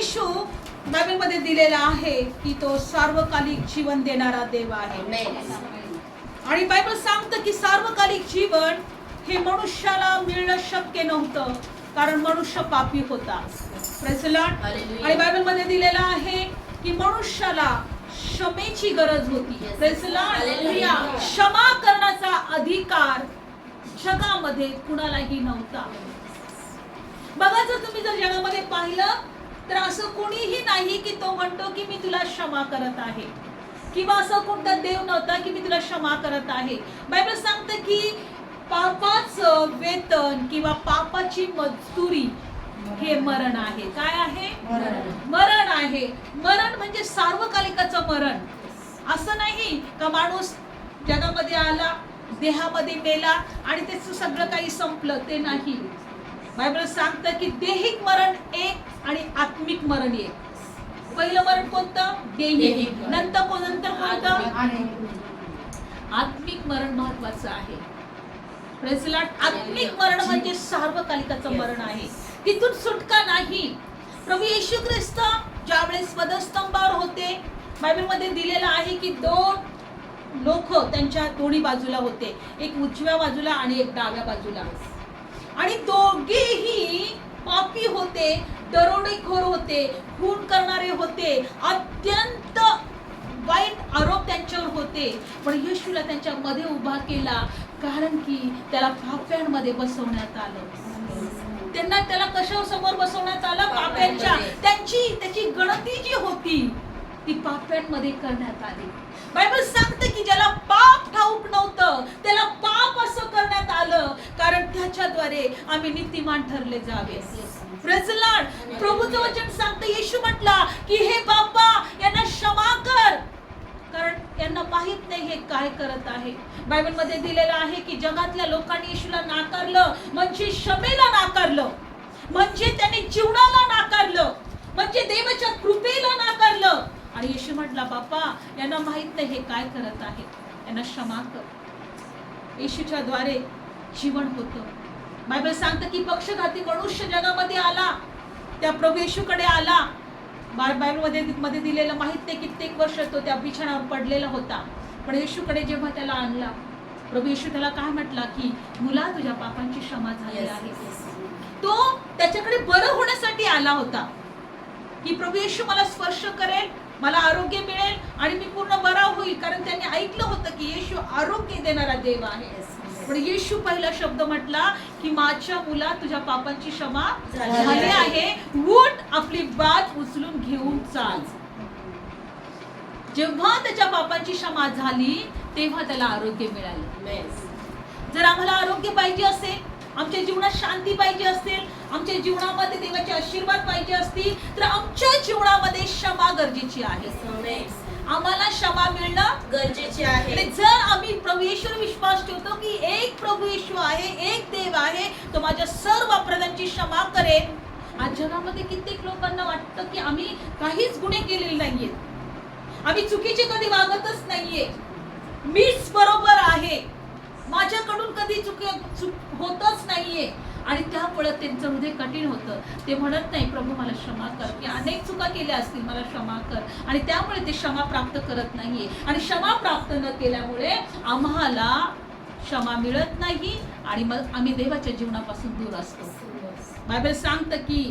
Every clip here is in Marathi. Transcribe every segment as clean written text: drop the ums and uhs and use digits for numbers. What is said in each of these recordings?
येशू बायबलमध्ये दिलेला आहे की तो सार्वकालिक जीवन देणारा देव आहे. आणि बायबल सांगतं की सार्वकालिक जीवन हे मनुष्याला मिळणं शक्य नव्हतं, कारण मनुष्य पापी होता. Praise the Lord. आणि बायबलमध्ये दिलेला आहे की मनुष्याला क्षमेची गरज होती. Praise the Lord. क्षमा करण्याचा अधिकार जगामध्ये कुणालाही नव्हता. बघा, तुम्ही जर जगामध्ये पाहिलं तर असं कोणीही नाही की तो म्हणतो की मी तुला क्षमा करत आहे, किंवा असं कोणता देव नव्हता की मी तुला क्षमा करत आहे. बायबल सांगते की पापाचं वेतन किंवा पापाची मजदुरी हे मरण आहे. काय आहे? मरण आहे. मरण म्हणजे सार्वकालिकाचं मरण. असं नाही का माणूस जगामध्ये आला, देहामध्ये मेला आणि त्याचं सगळं काही संपलं, ते नाही. बायबल सांगतं की देहिक मरण एक आणि आत्मिक मरण एक. पहिलं मरण कोणतं? देहिक. नंतर कोणतं? आत्मिक मरण महत्वाचं आहे. Praise the Lord. आत्मिक मरण म्हणजे सार्वकालिकाचं मरण आहे, तिथून सुटका नाही. प्रभू येशू ख्रिस्त ज्यावेळेस वधस्तंभावर होते, बायबलमध्ये दिलेलं आहे की दोन लोक त्यांच्या दोन्ही बाजूला होते, एक उजव्या बाजूला आणि एक डाव्या बाजूला. आणि दोघेही पापी होते, दरोडेखोर होते, खून करणारे होते, अत्यंत वाईट आरोप त्यांच्यावर होते. पण येशूला त्यांच्या मध्ये उभा केला, कारण की त्याला पाप्यांमध्ये बसवण्यात आलं. त्याला कशा समोर बसवण्यात आलं? पाप्यांच्या. त्याची गणती जी होती ती पाप्यांमध्ये करण्यात आली. बायबल सांगते की ज्याला पाप ठाऊक नव्हतं त्याला पाप असं करण्यात आलं, कारण त्याच्याद्वारे आम्ही नीतिमान ठरले जावे. Praise the Lord. प्रभूचं वचन सांगतं, येशू म्हटला की हे बाप्पा, यांना क्षमा कर, कारण यांना माहित नाही हे काय करत आहे. बायबलमध्ये दिलेलं आहे की जगातल्या लोकांनी येशूला नाकारलं, म्हणजे क्षमेला नाकारलं, म्हणजे त्यांनी जीवनाला नाकारलं, म्हणजे देवाच्या कृपेला नाकारलं. आणि येशू म्हटला, बाप्पा, यांना माहित नाही हे काय करत आहे, यांना क्षमा कर. येशूच्या द्वारे जीवन होतं. बायबल सांगतं की पक्षघाती मनुष्य जगामध्ये आला, त्या प्रभू येशूकडे आला. बायबलमध्ये दिलेलं माहित नाही कित्येक वर्ष तो त्या बिछाण्यावर पडलेला होता. पण येशूकडे जेव्हा त्याला आणला, प्रभू येशू त्याला काय म्हटला की मुला, तुझ्या पापांची क्षमा झाली आहे. तो त्याच्याकडे बरं होण्यासाठी आला होता की प्रभू येशू मला स्पर्श करेल, मला आरोग्य मिळेल आणि मी पूर्ण बरा होईल, कारण त्यांनी ऐकलं होतं की येशू आरोग्य देणारा देव आहे. पण येशू पहिला शब्द म्हटला की माझ्या मुला, तुझ्या पापांची क्षमा झाली आहे, उठ, आपली बात उचलून घेऊन चाल. जेव्हा त्याच्या पापांची क्षमा झाली तेव्हा त्याला आरोग्य मिळाले. जर आम्हाला आरोग्य पाहिजे असेल, आमच्या जीवनात शांती पाहिजे असेल, आमच्या जीवनामध्ये देवाचे आशीर्वाद पाहिजे असतील, तर आमच्या जीवनामध्ये क्षमा गरजेची आहे. आम्हाला क्षमा मिळणं गरजेचे आहे. जर आम्ही प्रभू येशूवर विश्वास ठेवतो की एक प्रभू येशू आहे, एक देव आहे, तो माझ्या सर्व अपराधांची क्षमा करेल. आज जगामध्ये कित्येक लोकांना वाटतं की आम्ही काहीच गुन्हे केलेले नाहीये, आम्ही चुकीचे कधी वागतच नाहीये, मीच बरोबर आहे, माझ्याकडून कधी चूक होतच नाहीये. आणि त्यामुळे त्यांचं हृदय कठीण होतं. ते म्हणत नाही प्रभू मला क्षमा कर, की अनेक चुका केल्या असतील, मला क्षमा कर. आणि त्यामुळे ते क्षमा प्राप्त करत नाहीये. आणि क्षमा प्राप्त न केल्यामुळे आम्हाला क्षमा मिळत नाही आणि मग आम्ही देवाच्या जीवनापासून दूर असतो. बायबल सांगतं की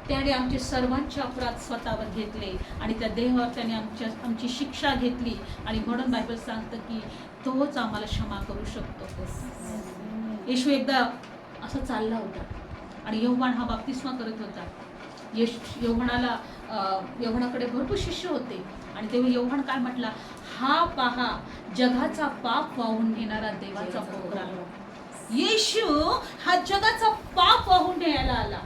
त्याने आमचे सर्वांचे अपराध स्वतःवर घेतले आणि त्या देवावर त्याने आमची शिक्षा घेतली. आणि म्हणून बायबल सांगतं की तोच आम्हाला क्षमा करू शकतो. येशू एकदा असं चालला होता आणि यौवान हा बाप्तिस्मा करत होता. यौवनाकडे भरपूर शिष्य होते आणि तेव्हा यौवान काय म्हटला, हा पहा जगाचा पाप वाहून घेणारा देवाचा पोकरा. येशू हा जगाचा पाप वाहून न्यायला आला.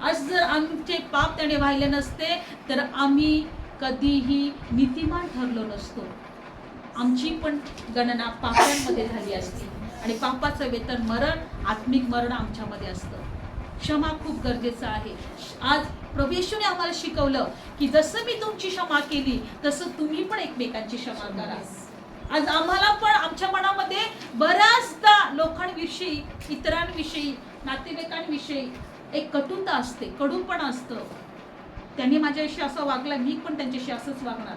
आज जर आमचे पाप त्याने वाहिले नसते तर आम्ही कधीही नीतिमान ठरलो नसतो. आमची पण गणना पापांमध्ये झाली असती आणि पापाचं वेतन मरण, आत्मिक मरण आमच्यामध्ये असतं. क्षमा खूप गरजेचं आहे. आज प्रभू येशूने आम्हाला शिकवलं की जसं मी तुमची क्षमा केली तसं तुम्ही पण एकमेकांची क्षमा करा. आज आम्हाला पण आमच्या मनामध्ये बऱ्याचदा लोकांविषयी, इतरांविषयी, नातेवाईकांविषयी एक कटुता असते, कडूपण असतं. त्यांनी माझ्याशी असं वागलं, मी पण त्यांच्याशी असंच वागणार.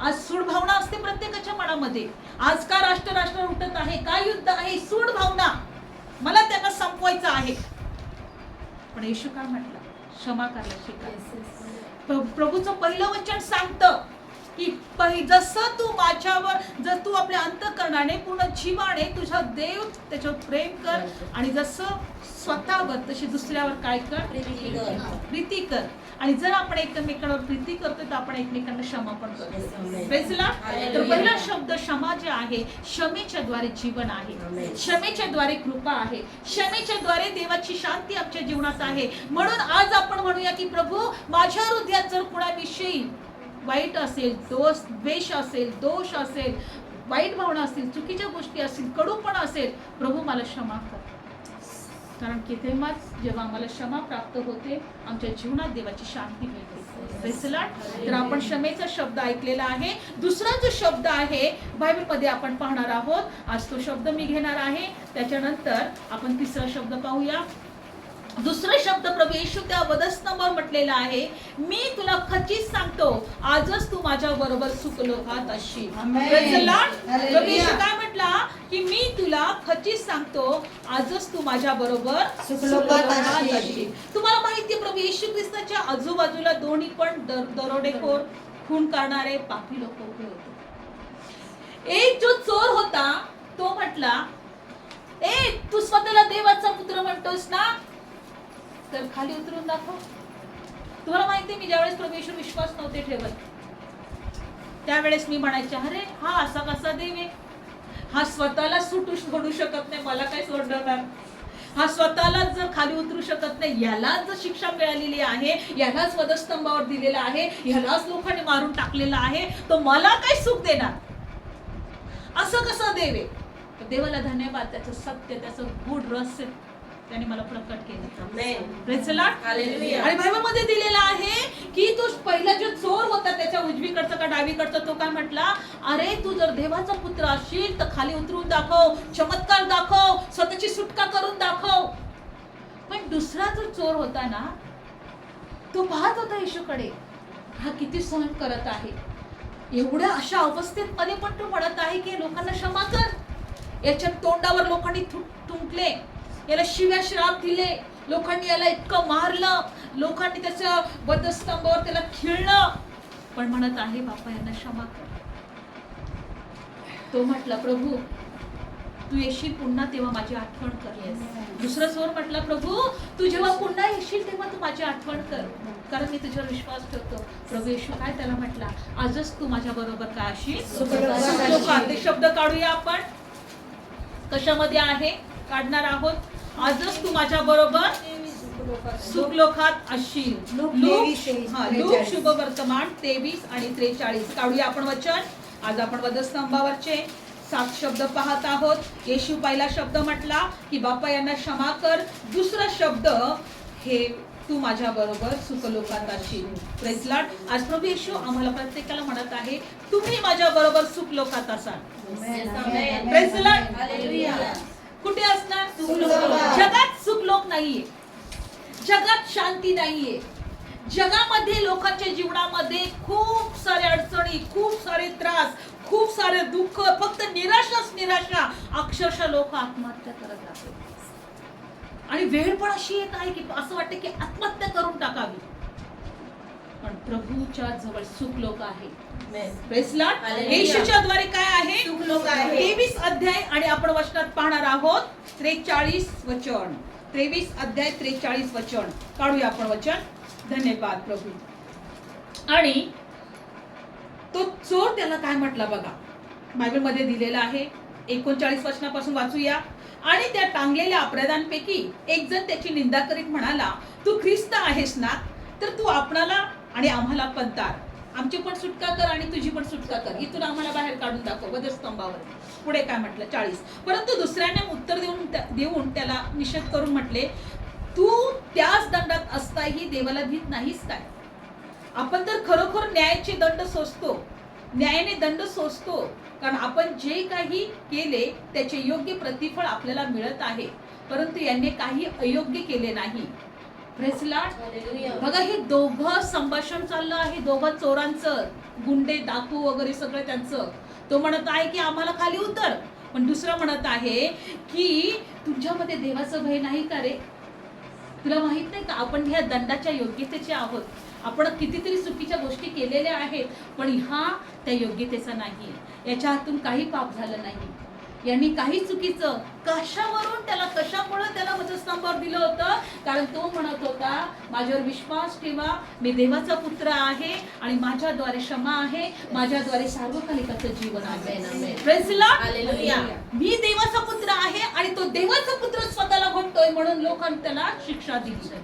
आज सूड भावना असते प्रत्येकाच्या मनामध्ये. आज का राष्ट्र उठत आहे, काय युद्ध आहे, सूड भावना, मला त्यांना संपवायचं आहे. पण येशू काय म्हटलं, क्षमा करायला शिका. प्रभूचं पहिलं वचन सांगतं की जसं तू माझ्यावर, जर तू आपल्या अंतःकरणाने पूर्ण जीवाने तुझा देव त्याच्यावर प्रेम कर, आणि जसं स्वतःवर तशी दुसऱ्यावर काय कर, प्रीती कर. आणि जर आपण एकमेकांवर प्रीती करतो तर आपण एकमेकांना क्षमा पण करतो. Praise Lord. तर पहिला शब्द क्षमा जे आहे, क्षमेच्या द्वारे जीवन आहे, क्षमेच्या द्वारे कृपा आहे, क्षमेच्या द्वारे देवाची शांती आमच्या जीवनात आहे. म्हणून आज आपण म्हणूया की प्रभू, माझ्या हृदयात जर कुणाविषयी वाईट असेल, द्वेष असेल, दोष असेल, वाईट भावना असतील, चुकीच्या गोष्टी असतील, कडूपणा असेल, प्रभू मला क्षमा कर. कारण की तेव्हाच जेव्हा आम्हाला क्षमा प्राप्त होते, आमच्या जीवनात देवाची शांती मिळते. Praise Lord. तर आपण क्षमेचा शब्द ऐकलेला आहे. दुसरा जो शब्द आहे बायबलमध्ये आपण पाहणार आहोत. आज तो शब्द मी घेणार आहे, त्याच्यानंतर आपण तिसरा शब्द पाहूया. दुसरा शब्द प्रभू येशू त्या वधस्तंभावर म्हटलेला आहे, मी तुला खचित सांगतो, आजच तू माझ्या बरोबर सुखलोकात असशील. Praise Lord. प्रभू येशू काय म्हटला की मी तुला खचित सांगतो, आजच तू माझ्या बरोबर सुखलोकात असशील. तुम्हाला माहिती आहे, प्रभू येशू ख्रिस्ताच्या आजूबाजूला दोन्ही पण दरोडेखोर, खून करणारे पापी लोक उभे होते. एक जो चोर होता तो म्हटला, ए तू स्वतःला देवाचा पुत्र म्हणतोस ना, तर खाली उतरून दाखव. तुम्हाला माहिती, मी ज्यावेळेस प्रभू येशू विश्वास नव्हते ठेवत, त्यावेळेस मी म्हणायचे, अरे हा असा कसा देव आहे, हा स्वतःला सोडू शकत नाही, मला काय सोडणार, हा स्वतःला जर खाली उतरू शकत नाही, यालाच जर शिक्षा मिळालेली आहे, यालाच वधस्तंभावर दिलेला आहे, यालाच लोकांनी मारून टाकलेला आहे, तो मला काय सुख देणार, असं कसं देव आहे. देवाला धन्यवाद, त्याचं सत्य, त्याचं गूढ रहस्य त्याने मला प्रकट केलं. Praise Lord. आणि बायबलमध्ये दिलेला आहे की तो पहिला जो चोर होता, त्याच्या उजवीकडचा का डावीकडचा, तो काय म्हटला, अरे तू जर देवाचा पुत्र असशील तर खाली उतरून दाखव, चमत्कार दाखव, स्वतःची सुटका करून दाखव. पण दुसरा जो चोर होता ना, तो पाहत होता येशूकडे, हा किती सहन करत आहे, एवढ्या अशा अवस्थेत मध्ये पण तो म्हणत आहे की लोकांना क्षमा कर. याच्या तोंडावर लोकांनी थुंकले, याला शिव्या श्राप दिले, लोकांनी याला इतकं मारलं, लोकांनी त्याच्या वधस्तंभावर त्याला खिळलं, पण म्हणत आहे बापा यांना क्षमा कर. तो म्हटला, प्रभू तू येशील पुन्हा तेव्हा माझी आठवण कर. दुसरा चोर म्हटला, प्रभू तू जेव्हा पुन्हा येशील तेव्हा तू माझी आठवण कर, कारण मी तुझ्यावर विश्वास ठेवतो. प्रभू येशू काय त्याला म्हटला, आजच तू माझ्या बरोबर काय असशील सुखलोकात. ते शब्द काढूया आपण, कशामध्ये आहे, काढणार आहोत. आजच तू माझ्या बरोबर सुखलोकात असशील. लूक शुभ वर्तमान 23 आणि 43 काढूया आपण वचन. आज आपण वधस्तंभावरचे 7 शब्द पाहत आहोत. येशू पहिला शब्द म्हटला की बाप्पा यांना क्षमा कर. दुसरा शब्द हे तू माझ्या बरोबर सुखलोकात असशील. Praise Lord. आज प्रभू येशू आम्हाला प्रत्येकाला म्हणत आहे, तुम्ही माझ्या बरोबर सुखलोकात असाल. Praise Lord. कुठे असणार? जगात सुखलोक नाहीये, जगात शांती नाहीये, जगामध्ये लोकांच्या जीवनामध्ये खूप सारे अडचणी, खूप सारे त्रास, खूप सारे दुःख, फक्त निराशाच निराशा. अक्षरशः लोक आत्महत्या करत आहेत. आणि वेळ पण अशी येत आहे की असं वाटतं की आत्महत्या करून टाकावी. पण प्रभूच्या जवळ सुखलोक आहे. Praise Lord. येशूच्या द्वारे काय आहे? सुखलोक आहे. 23 अध्याय आणि आपण वचनात पाहणार आहोत 43 वचन. 23 अध्याय 43 वचन काढूया आपण वचन. धन्यवाद प्रभू. आणि तो चोर त्याला काय म्हटला बघा, बायबल मध्ये दिलेला आहे. 39 वचनापासून वाचूया. आणि त्या टांगलेल्या अपराधांपैकी एक जण त्याची निंदा करीत म्हणाला, तू ख्रिस्त आहेस ना, तर तू आपणाला आणि आम्हाला पण तार, आमची पण सुटका कर आणि तुझी पण सुटका कर, इथून आम्हाला बाहेर काढून दाखव वधस्तंभावर. पुढे काय म्हटलं 40. परंतु दुसऱ्याने उत्तर देऊन त्याला निषेध करून म्हटले, तू त्याच दंडात असताही देवाला भीत नाहीस काय? आपण तर खरोखर न्यायाचे दंड सोसतो, न्यायाने दंड सोसतो, कारण आपण जे काही केले त्याचे योग्य प्रतिफळ आपल्याला मिळत आहे. परंतु यांनी काही अयोग्य केले नाही. Praise Lord. हालेलुया. बघा हे दोघं संभाषण चाललं आहे, दोघं चोरांचं, गुंडे डाकू वगैरे सगळं त्यांचं. तो म्हणत आहे की आम्हाला खाली उतर, पण दुसरा म्हणत आहे की तुझ्यामध्ये देवाचं भय नाही का रे? तुला माहित नाही का आपण ह्या दंडाच्या योग्यतेचे आहोत? आपण कितीतरी चुकीच्या गोष्टी केलेल्या आहेत, पण हा त्या योग्यतेचा नाही. याच्या हातून काही पाप झालं नाही, यांनी काही चुकीचं कशावरून कशामुळे त्याला वधस्तंभावर दिलं होतं? कारण तो म्हणत होता माझ्यावर विश्वास ठेवा, मी देवाचा पुत्र आहे आणि माझ्याद्वारे क्षमा आहे, माझ्याद्वारे सार्वकालिकाचं जीवन आहे. Praise Lord. हालेलुया. मी देवाचा पुत्र आहे आणि तो देवाचा पुत्र स्वतःला म्हणतोय म्हणून लोकांनी त्याला शिक्षा दिली.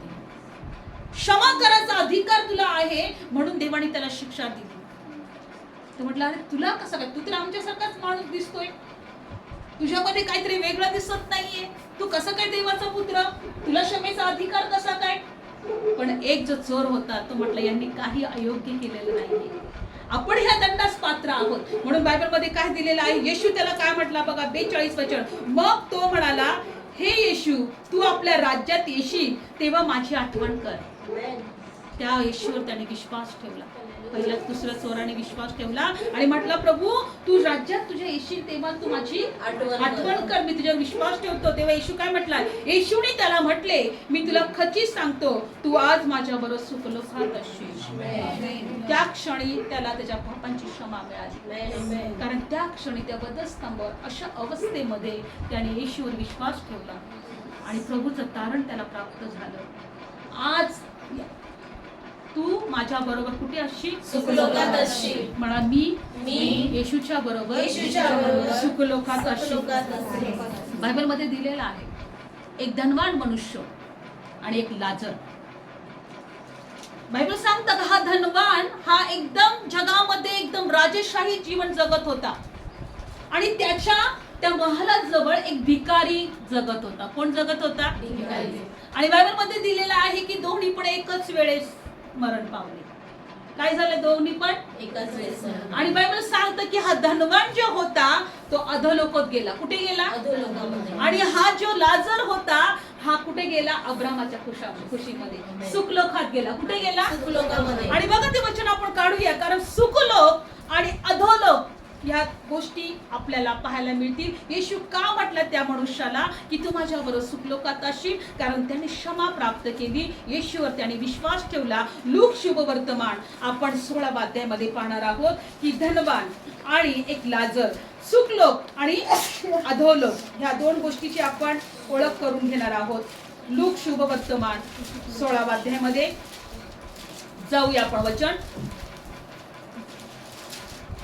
क्षमा करायचा अधिकार तुला आहे म्हणून देवाने त्याला शिक्षा दिली. तो म्हटलं अरे तुला कसं काय, तू तर आमच्यासारखाच माणूस दिसतोय, तुझ्यामध्ये काहीतरी वेगळं दिसत नाहीये, तू कसं काय देवाचा पुत्र, तुला क्षमेचा अधिकार कसा काय? पण एक जो चोर होता तो म्हटलं यांनी काही अयोग्य केलेलं नाहीये, आपण ह्या दंडास पात्र आहोत. म्हणून बायबल मध्ये काय दिलेलं आहे? येशू त्याला काय म्हटला बघा, 42 वचन. मग तो म्हणाला, हे येशू तू आपल्या राज्यात येशील तेव्हा माझी आठवण कर. त्या येशूवर त्याने विश्वास ठेवला. पहिला दुसऱ्या चोराने विश्वास ठेवला आणि म्हटला प्रभू तू राज्यात तुझ्या येशील तेव्हा तू माझी आठवण कर, मी तुझ्यावर विश्वास ठेवतो. तेव्हा येशू काय म्हटला? येशूने त्याला म्हटले, मी तुला खचित सांगतो तू आज माझ्या बरोबर सुखलोकात असशील. त्या क्षणी त्याला त्याच्या पापांची क्षमा मिळाली, कारण त्या क्षणी त्या वधस्तंभावर अशा अवस्थेमध्ये त्याने येशूवर विश्वास ठेवला आणि प्रभूचं तारण त्याला प्राप्त झालं. आज तू माझ्या बरोबर कुठे असशील? सुखलोकात असशील. म्हणा मी येशूच्या बरोबर सुखलोकात असशील. बायबल मध्ये दिलेला आहे एक धनवान मनुष्य आणि एक लाजर. बायबल सांगतं हा धनवान हा एकदम जगामध्ये एकदम राजेशाही जीवन जगत होता आणि त्या महालाजवळ एक भिकारी जगत होता. कोण जगत होता? भिकारी. आणि बायबल मध्ये दिलेला आहे की दोन्ही पण एकच वेळेस मरण पावले. काय झालं? दोन्ही पण एकाच वेळेस. आणि बायबल सांगतं की हा धनवान जो होता तो अधोलोकात गेला. कुठे गेला? अधोलोकामध्ये. आणि हा जो लाजर होता हा कुठे गेला? अब्रामाच्या खुशीमध्ये सुखलोकात गेला. कुठे गेला? सुखलोकामध्ये. आणि बघा ते वचन आपण काढूया, कारण सुखलोक आणि अधोलोक या गोष्टी आपल्याला पाहायला मिळतील. येशू का म्हटलं त्या मनुष्याला की तू माझ्याबरोबर सुखलोकात असशील? कारण त्याने क्षमा प्राप्त केली, येशूवर त्याने विश्वास ठेवला. लूक शुभवर्तमान आपण 16 अध्यायामध्ये पाहणार आहोत की धनवान आणि एक लाजर, सुखलोक आणि अधोलोक ह्या दोन गोष्टीची आपण ओळख करून घेणार आहोत. लूक शुभवर्तमान 16 अध्यायामध्ये जाऊया आपण. वचन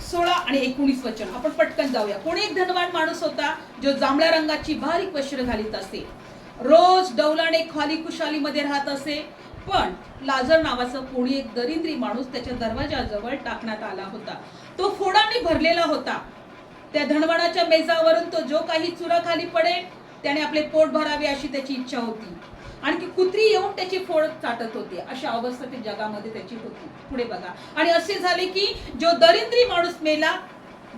16 आणि 19 वचन आपण पटकन जाऊया. कोणी एक धनवान माणूस होता जो जांभळ्या रंगाची बारीक वस्त्र घालीत असे, रोज डौलाने खाली खुशालीमध्ये राहत असे. पण लाजर नावाचा कोणी एक दरिद्री माणूस त्याच्या दरवाजाजवळ टाकण्यात आला होता. तो फोडाने भरलेला होता. त्या धनवानाच्या मेजावरून तो जो काही चुरा खाली पडेल त्याने आपले पोट भरावे अशी त्याची इच्छा होती. आणखी कुत्री येऊन त्याची फोड चाटत होते. अशा अवस्था ते जगामध्ये त्याची होती. पुढे बघा. आणि असे झाले की जो दरिद्री माणूस मेला,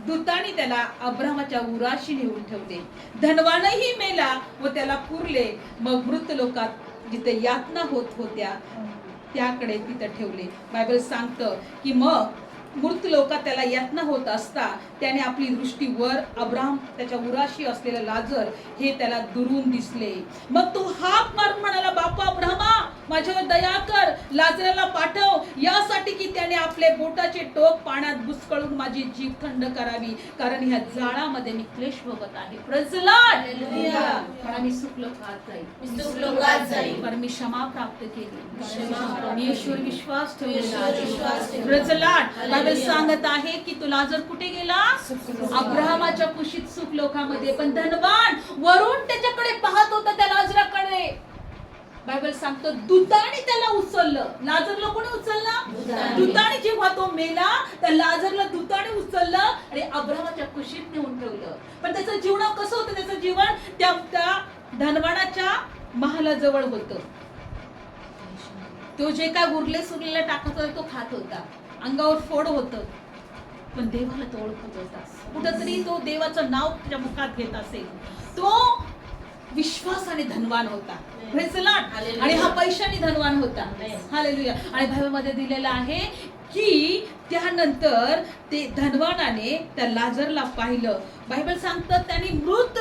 दूताने त्याला अब्रामाच्या उराशी नेऊन ठेवले. धनवानही मेला व त्याला पुरले. मग मृत लोकात जिथे यातना होत होत्या त्याकडे तिथं ठेवले. बायबल सांगतं की मग मृत लोकात त्याला यातना होत असता त्याने आपली दृष्टी वर अब्राम त्याच्या उराशी असलेला लाजर हे त्याला दुरून दिसले. मग तो हाक मारून म्हणाला, बापा अब्रामा माझ्यावर दया कर, लाजराला पाठव यासाठी की त्याने आपले बोटाचे टोक पाण्यात बुचकळून माझी जीभ थंड करावी, कारण ह्या जाळामध्ये मी क्लेश भोगत आहे. Praise Lord. हालेलुया. पण मी सुखलोकात जाईल, मी सुखलोकात जाईल. पण मी क्षमा प्राप्त केली, मी ईश्वर विश्वास ईश्वर विश्वास ठेवला. ठेवला. Praise Lord. हालेलुया. बायबल सांगत आहे की तो लाजर कुठे गेला? अब्रामाच्या कुशीत सुखलोकामध्ये. पण धनवान वरून त्याच्याकडे पाहत होता त्या लाजराकडे. बायबल सांगतो दूताने त्याला उचललं. लाजरला कोणी उचललं? दूताने. जेव्हा तो मेला त्या लाजरला दूताने उचललं आणि अब्रामाच्या कुशीत नेऊन ठेवलं. पण त्याचं जीवन कसं होतं? त्याचं जीवन त्या धनवानाच्या महालाजवळ होतं. तो जे काय उरले सुरलेला टाकत होता तो खात होता, अंगावर फोड होतं, पण देवाला तो ओळखत होता. कुठंतरी तो देवाचं नाव त्याच्या मुखात घेत असेल. तो विश्वासाने धनवान होता. Praise the Lord. Hallelujah. आणि हा पैशाने धनवान होता. Amen. हालेलुया. आणि बायबलमध्ये दिलेलं आहे की त्यानंतर ते धनवानाने त्या लाजरला पाहिलं. बायबल सांगतं त्यांनी मृत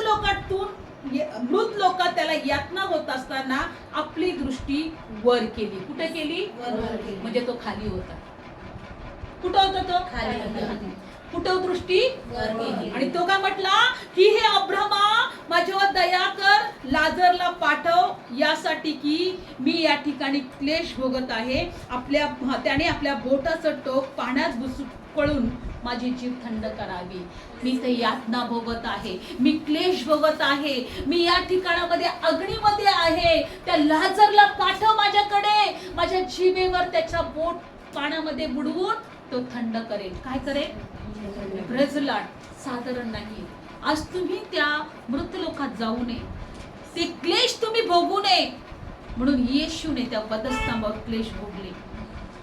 लोकात त्याला यातना होत असताना आपली दृष्टी वर केली. कुठे केली? वर केली. म्हणजे तो खाली होता. कुठं होता तो? खाली होता. कुठं दृष्टी? वर केली. आणि तो काय म्हटला की हे अब्रामा माझ्यावर दया कर, लाजरला पाठव यासाठी की मी या ठिकाणी क्लेश भोगत आहे. त्याने आपल्या बोटाचं टोक पाण्यात बुचकळून माझी जीव थंड करावी. मी ते यातना भोगत आहे, मी क्लेश भोगत आहे, मी या ठिकाणामध्ये अग्नीमध्ये आहे. त्या लाजरला पाठव माझ्याकडे. माझ्या जीवेवर त्याचा बोट पाण्यामध्ये बुडवून तो थंड करेल. काय करेल? Praise the Lord. साधारण नाही. आज तुम्ही त्या मृत लोकात जाऊ नये, ते क्लेश तुम्ही भोगू नये म्हणून येशूने त्या वधस्तंभावर क्लेश भोगले.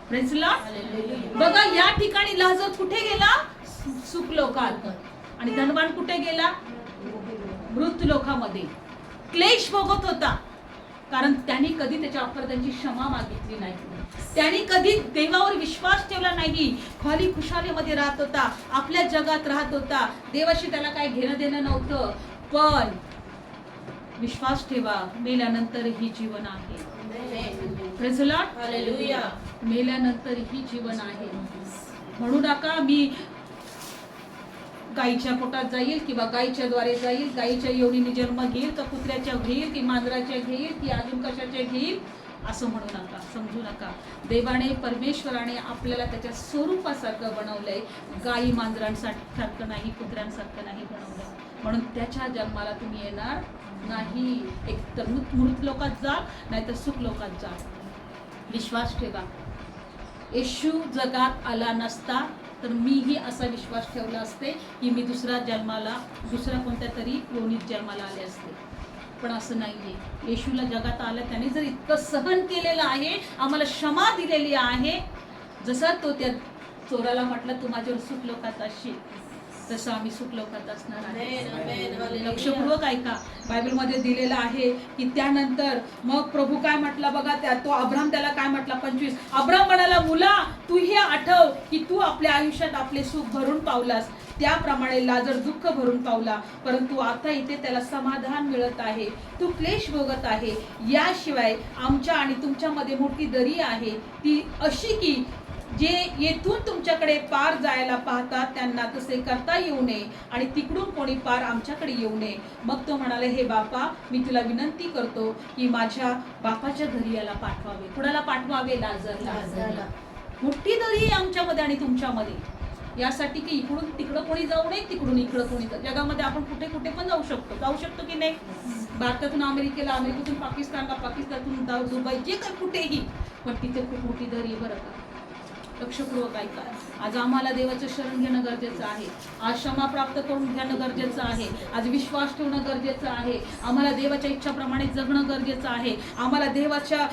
Praise the Lord. Hallelujah. बघा या ठिकाणी लाजर कुठे गेला? सुख लोकात. आणि धनवान कुठे गेला? मृत लोकामध्ये. क्लेश भोगत होता कारण त्यांनी कधी त्याच्या अपराधांची क्षमा मागितली नाही. त्यांनी कधी देवावर विश्वास ठेवला नाही. खाली खुशालीमध्ये राहत होता, आपल्या जगात राहत होता. देवाशी त्याला काय घेणं देणं नव्हतं. पण विश्वास ठेवा, मेल्यानंतर ही जीवन आहे. Praise the Lord. Hallelujah. मेल्यानंतर ही जीवन आहे. म्हणू नका मी गाईच्या पोटात जाईल किंवा गाईच्या द्वारे जाईल, गाईच्या योनीने जन्म घेईल का कुत्र्याच्या घेईल की मांजराच्या घेईल की अजून कशाच्या घेईल असं म्हणू नका, समजू नका. देवाने परमेश्वराने आपल्याला त्याच्या स्वरूपासारखं बनवलंय. गाई मांजरांसारखं नाही, कुत्र्यांसारखं नाही बनवलं. म्हणून त्याच्या जन्माला तुम्ही येणार नाही. एक तर मृत लोकात जा, नाहीतर सुख लोकात जा. विश्वास ठेवा. येशू जगात आला नसता तर मीही असा विश्वास ठेवला असते की मी दुसऱ्या कोणत्या तरी योनीत जन्माला आले असते. पण असं नाहीये. येशूला जगात आलं, त्याने जर इतकं सहन केलेलं आहे, आम्हाला क्षमा दिलेली आहे. जसा तो त्या चोराला म्हटलं तू माझ्यावर सुख लोकात असशील, तसं आम्ही सुख लोकात असणार आहे. Amen. Amen. Hallelujah. लक्षपूर्वक ऐका. बायबलमध्ये दिलेलं आहे की त्यानंतर मग प्रभू काय म्हटला बघा. तो अब्राम त्याला काय म्हटला? 25. अब्राम म्हणाला, मुला तू हे आठव की तू आपल्या आयुष्यात आपले सुख भरून पावलास, त्याप्रमाणे लाजर दुःख भरून पावला, परंतु आता इथे त्याला समाधान मिळत आहे. तू क्लेश भोगत आहे. याशिवाय आमच्या आणि तुमच्यामध्ये मोठी दरी आहे, ती अशी की जे येथून तुमच्याकडे पार जायला पाहतात त्यांना तसे करता येऊ नये आणि तिकडून कोणी पार आमच्याकडे येऊ नये. मग तो म्हणाला, हे बापा, मी तुला विनंती करतो की माझ्या बापाच्या घरी याला पाठवावे. कुणाला पाठवावे? लाजरला. मोठी दरी आहे आमच्यामध्ये आणि तुमच्यामध्ये, यासाठी की इकडून तिकडं कोणी जाऊ नये, तिकडून इकडं कोणी जाऊ. जगामध्ये आपण कुठे कुठे पण जाऊ शकतो की नाही? भारतातून अमेरिकेला, अमेरिकेतून पाकिस्तानला, पाकिस्तानातून दुबई, जे काही कुठेही. पण तिथे खूप मोठी दरी आहे बरं का. लक्षपूर्वक ऐका. आज आम्हाला देवाचं शरण घेणं गरजेचं आहे. आज क्षमा प्राप्त करून घेणं गरजेचं आहे. आज विश्वास ठेवणं गरजेचं आहे. आम्हाला देवाच्या इच्छाप्रमाणे जगणं गरजेचं आहे. आम्हाला देवाच्या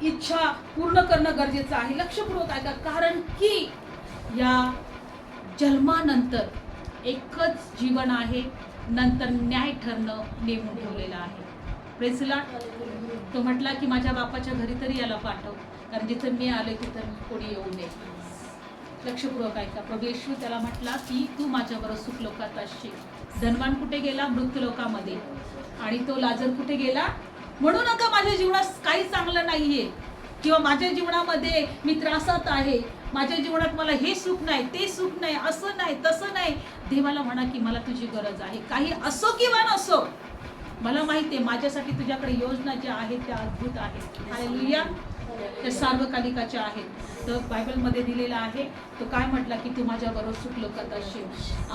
इच्छा पूर्ण करणं गरजेचं आहे. लक्षपूर्वक ऐका. कारण की या जन्मानंतर एकच जीवन आहे, नंतर न्याय ठरणं नेमून ठेवलेलं आहे. Praise the Lord. तो म्हटला की माझ्या बापाच्या घरी तरी याला पाठव, कारण जिथं मी आले तिथं कोणी येऊ नये. लक्षपूर्वक ऐका. प्रभू येशू त्याला म्हटला की तू माझ्याबरोबर सुख लोकात असशील. धनवान कुठे गेला? मृत लोकामध्ये. आणि तो लाजर कुठे गेला? म्हणू नका माझ्या जीवनात काही चांगलं नाहीये किंवा माझ्या जीवनामध्ये मी त्रासात आहे, माझ्या जीवनात मला हे सुख नाही, ते सुख नाही, असं नाही, तसं नाही. देवाला म्हणा की मला तुझी गरज आहे. काही असो किंवा नसो, मला माहिती आहे माझ्यासाठी तुझ्याकडे योजना ज्या आहेत त्या अद्भुत आहेत. हालेलुया. त्या सार्वकालिकाच्या आहेत. तर बायबलमध्ये दिलेला आहे. तो काय म्हटला की तू माझ्याबरोबर सुख लोकात असशील.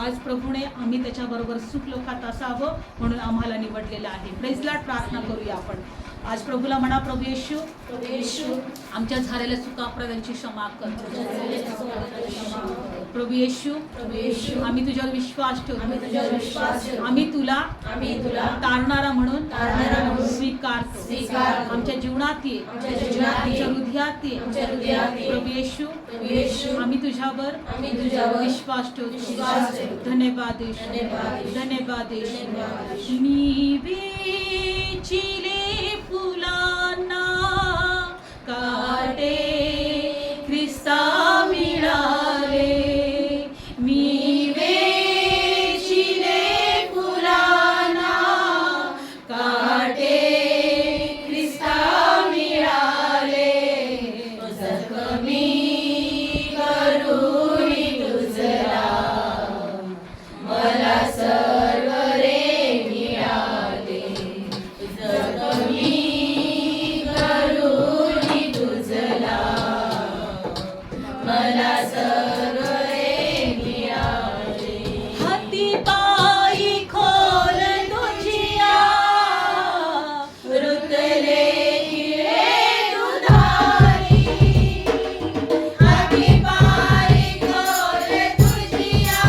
आज प्रभूने आम्ही त्याच्याबरोबर सुख लोकात असावं म्हणून आम्हाला निवडलेलं आहे. Praise Lord. प्रार्थना करूया आपण. आज प्रभूला म्हणा, प्रभू येशू प्रभू येशू आमच्या झालेल्या चुका अपराधांची क्षमा कर. आमच्या झालेल्या चुकांची क्षमा कर. प्रभू येशू प्रभू येशू आम्ही तुझ्यावर विश्वास आम्ही ठेवतो. तुझ्यावर विश्वास ठेवतो. आम्ही तुला तारणारा म्हणून स्वीकारतो. आमच्या जीवनात ये, आमच्या जीवनात ये. आमच्या हृदयात ये. आमच्या हृदयात ये. प्रभू येशू प्रभू येशू आम्ही तुझ्यावर विश्वास ठेवतो. विश्वास ठेवतो. धन्यवाद येशू. धन्यवाद येशू. धन्यवाद येशू. धन्यवाद येशू. मी वेचिले फुलांना काटे ख्रिस्ता मिळाले. मी वेचिले फुलांना काटे ख्रिस्ता मिळाले. जखमी करुणी तुझला मला सर्व रे मिळाले. जखमी करुणी तुझला मला सर्व रे मिळाले. हाती पायी खोल तुझिया रुतले किळे दुधारी. हाती पायी खोल तुझिया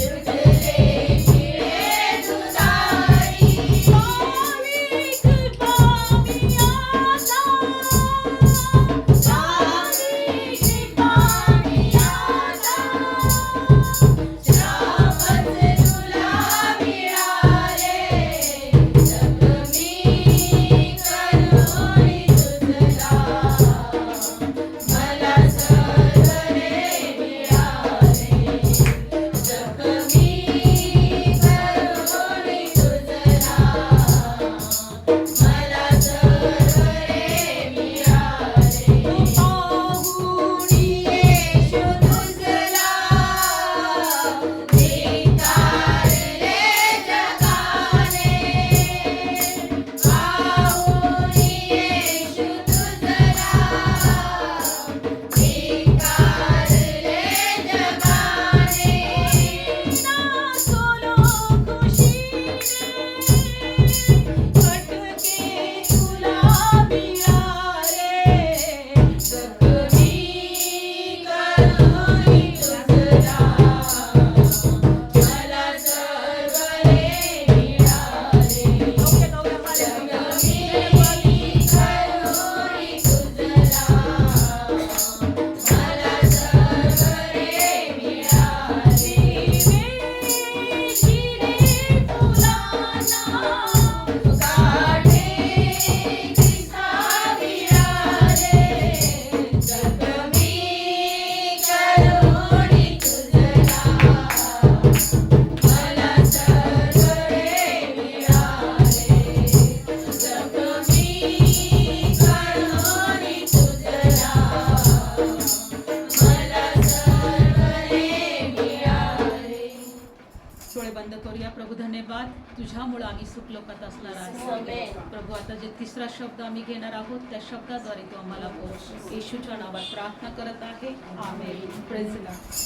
रुतले किळे दुधारी. भाविक पामियाचा, भाविक पामियाचा श्रापच तुला मिळाले. जखमी करुणी तुझला मला सर्व रे मिळाले. जखमी करुणी तुझला मला सर्व रे मिळाले. पाहुणी येशू तुझला धिक्कारले जगाने. पाहुणी येशू तुझला धिक्कारले जगाने. नाचलो खुशीने फटके तुला मिळाले. जखमी करुणी तुझला मला सर्व रे मिळाले. जखमी करुणी तुझला मला सर्व रे मिळाले. वेचिले फुलांना काटे ख्रिस्ता मिळाले. जखमी करुणी तुझला मला सर्व रे मिळाले. जखमी करुणी तुझला मला सर्व रे मिळाले. डोळे बंद करूया. प्रभू धन्यवाद, तुझ्यामुळे आम्ही सुखलोकात असणार आहोत. आमेन. प्रभू आता जे तिसरा शब्द आम्ही घेणार आहोत त्या शब्दाद्वारे तू आम्हाला बोल. येशूच्या नावात प्रार्थना करत आहे. आमेन. Praise the Lord.